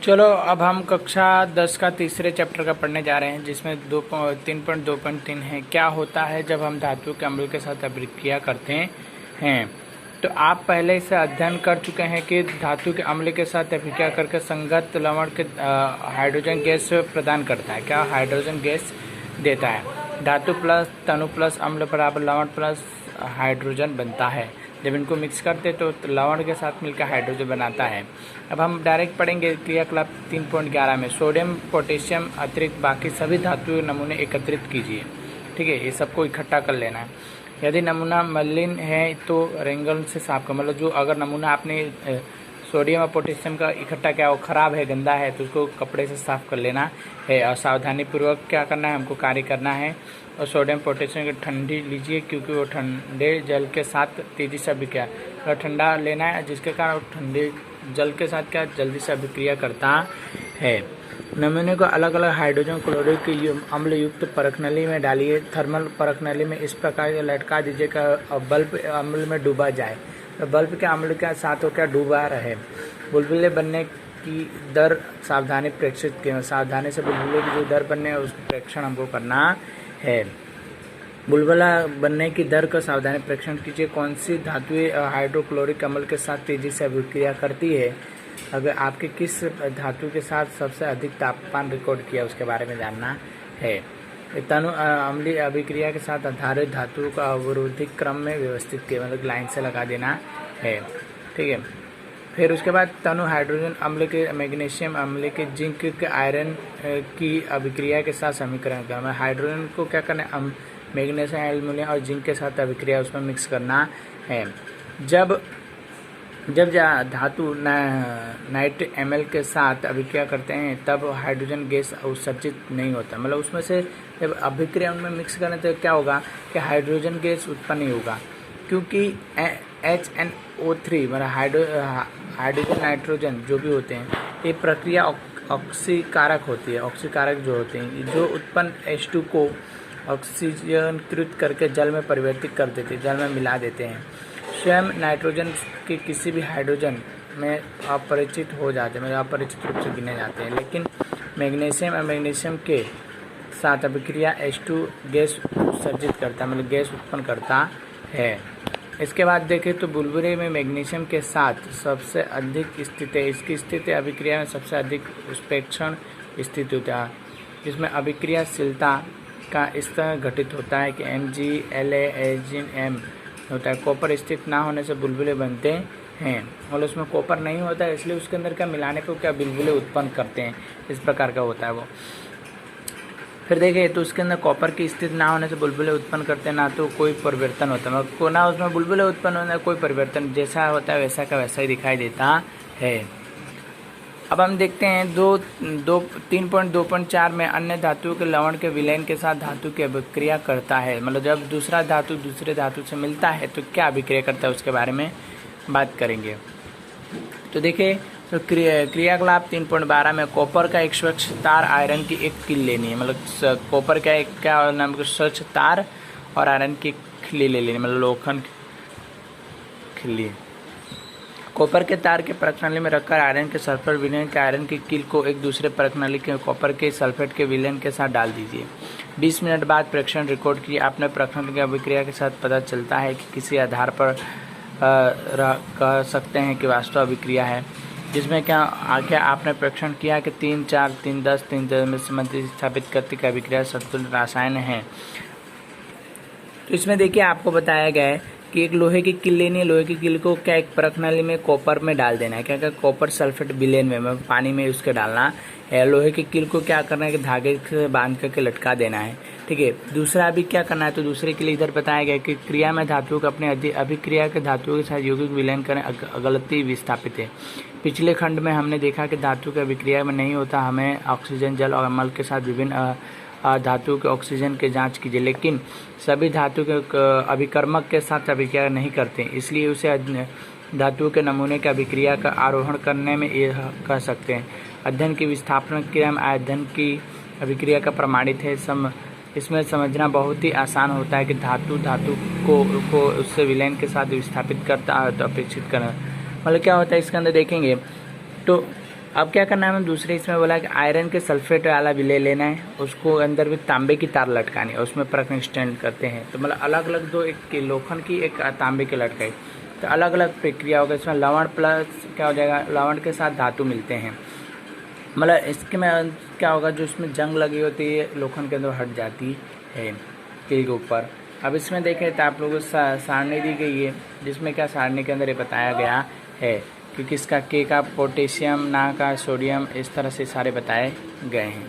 चलो अब हम कक्षा 10 का तीसरे चैप्टर का पढ़ने जा रहे हैं, जिसमें 3.2.3 है। क्या होता है जब हम धातु के अम्ल के साथ अभिक्रिया करते हैं। तो आप पहले से अध्ययन कर चुके हैं कि धातु के अम्ल के साथ अभिक्रिया करके संगत लवण के हाइड्रोजन गैस प्रदान करता है। क्या हाइड्रोजन गैस देता है। धातु प्लस तनु प्लस अम्ल बराबर लवण प्लस हाइड्रोजन बनता है। जब इनको मिक्स करते तो लवण के साथ मिलकर हाइड्रोजन बनाता है। अब हम डायरेक्ट पढ़ेंगे क्रियाकलाप 3.11 में। सोडियम पोटेशियम अतिरिक्त बाकी सभी धातु नमूने एकत्रित कीजिए। ठीक है, ये सबको इकट्ठा कर लेना है। यदि नमूना मलिन है तो रेंगल से साफ कर, मतलब जो अगर नमूना आपने सोडियम और पोटेशियम का इकट्ठा किया वो ख़राब है, गंदा है, तो उसको कपड़े से साफ़ कर लेना है। और सावधानीपूर्वक क्या करना है, हमको कार्य करना है। और सोडियम पोटेशियम की ठंडी लीजिए, क्योंकि वो ठंडे जल के साथ तेज़ी से अभिक्रिया, और ठंडा लेना है जिसके कारण वो ठंडे जल के साथ क्या जल्दी से अभिक्रिया करता है। नमूने को अलग अलग हाइड्रोजन क्लोराइड अम्ल युक्त परखनली में डालिए। थर्मल परखनली में इस प्रकार लटका दीजिए कि बल्ब अम्ल में डूबा जाए। तो बल्ब के अम्ल के साथ वो क्या डूबा रहे। बुलबुले बनने की दर सावधानी प्रेक्षित की, सावधानी से बुलबुले की जो दर बनने है उसका प्रेक्षण हमको करना है। बुलबुला बनने की दर का सावधानी प्रेक्षण कीजिए। कौन सी धातुएं हाइड्रोक्लोरिक अम्ल के साथ तेजी से अभिक्रिया करती है। अगर आपके किस धातु के साथ सबसे अधिक तापमान रिकॉर्ड किया उसके बारे में जानना है। तनु अम्लीय अभिक्रिया के साथ आधारित धातुओं का अवरोधिक क्रम में व्यवस्थित किया, मतलब लाइन से लगा देना है। ठीक है, फिर उसके बाद तनु हाइड्रोजन अम्ल के मैग्नीशियम अम्ल के जिंक के आयरन की अभिक्रिया के साथ समीकरण करना। हाइड्रोजन को क्या करना है, मैग्नीशियम एल्युमिनियम और जिंक के साथ अभिक्रिया उसमें मिक्स करना है। जब धातु नाइट एमएल के साथ अभिक्रिया करते हैं तब हाइड्रोजन गैस उत्सर्जित नहीं होता, मतलब उसमें से जब अभिक्रिया उनमें मिक्स करें तो क्या होगा कि हाइड्रोजन गैस उत्पन्न नहीं होगा, क्योंकि HNO3 मतलब हाइड्रोजन नाइट्रोजन जो भी होते हैं ये प्रक्रिया ऑक्सीकारक होती है। ऑक्सीकारक जो होते हैं जो उत्पन्न H2 को ऑक्सीजनकृत करके जल में परिवर्तित कर देते हैं, जल में मिला देते हैं। स्वयं नाइट्रोजन के किसी भी हाइड्रोजन में अपरिचित हो जाते हैं, मतलब अपरिचित रूप से गिने जाते हैं। लेकिन मैग्नीशियम और मैग्नीशियम के साथ अभिक्रिया H2 गैस उत्सर्जित करता है, मतलब गैस उत्पन्न करता है। इसके बाद देखें तो बुलबुले में मैग्नीशियम के साथ सबसे अधिक स्थिति है। इसकी स्थिति अभिक्रिया में सबसे अधिक उत्प्रेक्षण स्थिति होता है, जिसमें अभिक्रियाशीलता का इस तरह घटित होता है कि MgLaHgM होता है। कॉपर स्थित ना होने से बुलबुले बनते हैं, और उसमें कॉपर नहीं होता है इसलिए उसके अंदर क्या मिलाने पर क्या बुलबुले उत्पन्न करते हैं, इस प्रकार का होता है वो। फिर देखिए तो उसके अंदर कॉपर की स्थिति ना होने से बुलबुले उत्पन्न करते हैं, ना तो कोई परिवर्तन होता है, मतलब ना उसमें बुलबुले उत्पन्न होने कोई परिवर्तन, जैसा होता है वैसा का वैसा ही दिखाई देता है। अब हम देखते हैं 3.2.4 में अन्य धातुओं के लवण के विलयन के साथ धातु की अभिक्रिया करता है, मतलब जब दूसरा धातु दूसरे धातु से मिलता है तो क्या अभिक्रिया करता है उसके बारे में बात करेंगे। तो देखिए तो क्रियाकलाप 3.12 में कॉपर का एक स्वच्छ तार आयरन की एक कील लेनी है, मतलब कॉपर का एक क्या नाम है स्वच्छ तार और आयरन की खिल्ली ले लेनी, मतलब लोखंड खिल्ली। कॉपर के तार के परखनली में रखकर आयरन के सल्फर विलयन के आयरन की कील को एक दूसरे परखनली के कॉपर के सल्फेट के विलयन के साथ डाल दीजिए। 20 मिनट बाद प्रेक्षण रिकॉर्ड किए। आपने परखनली की अभिक्रिया के साथ पता चलता है कि किसी आधार पर कह सकते हैं कि वास्तव अभिक्रिया है, जिसमें क्या आगे आपने प्रेक्षण किया कि 3, 4, 3, 10, 3 में संबंधित स्थापित करती की अभिक्रिया संतुलित रसायन है। तो इसमें देखिए आपको बताया गया है कि एक लोहे की कील लेनी है। लोहे की कील को क्या एक परखनली में कॉपर में डाल देना है, क्या क्या कॉपर सल्फेट विलयन में पानी में उसके डालना है। लोहे की कील को क्या करना है कि धागे से बांध करके लटका देना है। ठीक है, दूसरा अभी क्या करना है तो दूसरे के लिए इधर बताया गया कि क्रिया में धातुओं को अपने अभिक्रिया के धातुओं के साथ यौगिक विलयन करें, गलती विस्थापित है। पिछले खंड में हमने देखा कि धातु की अभिक्रिया में नहीं होता, हमें ऑक्सीजन जल और अम्ल के साथ विभिन्न धातु के ऑक्सीजन के जांच कीजिए, लेकिन सभी धातु के अभिकर्मक के साथ अभिक्रिया नहीं करते, इसलिए उसे धातुओं के नमूने की अभिक्रिया का आरोहण करने में यह कह सकते हैं। अध्ययन की विस्थापन क्रिया में अध्ययन की अभिक्रिया का प्रमाणित है। इसमें समझना बहुत ही आसान होता है कि धातु को उससे विलयन के साथ विस्थापित करता है तो अपेक्षित करना, मतलब क्या होता है इसके अंदर देखेंगे तो अब क्या करना है, हमें दूसरे इसमें बोला कि आयरन के सल्फेट वाला भी ले लेना है, उसको अंदर भी तांबे की तार लटकानी है, उसमें प्रश्न स्टैंड करते हैं। तो मतलब अलग अलग दो, एक लोखंड की एक तांबे की लटकाई, तो अलग अलग प्रक्रिया होगा। इसमें लवण प्लस क्या हो जाएगा, लवण के साथ धातु मिलते हैं। मतलब इसके में क्या होगा, जो इसमें जंग लगी होती है लोखंड के अंदर हट जाती है के ऊपर। अब इसमें देखें तो आप लोगों को सारणी दी गई है, जिसमें क्या सारणी के अंदर ये बताया गया है कि किसका के का पोटेशियम, ना का सोडियम, इस तरह से सारे बताए गए हैं।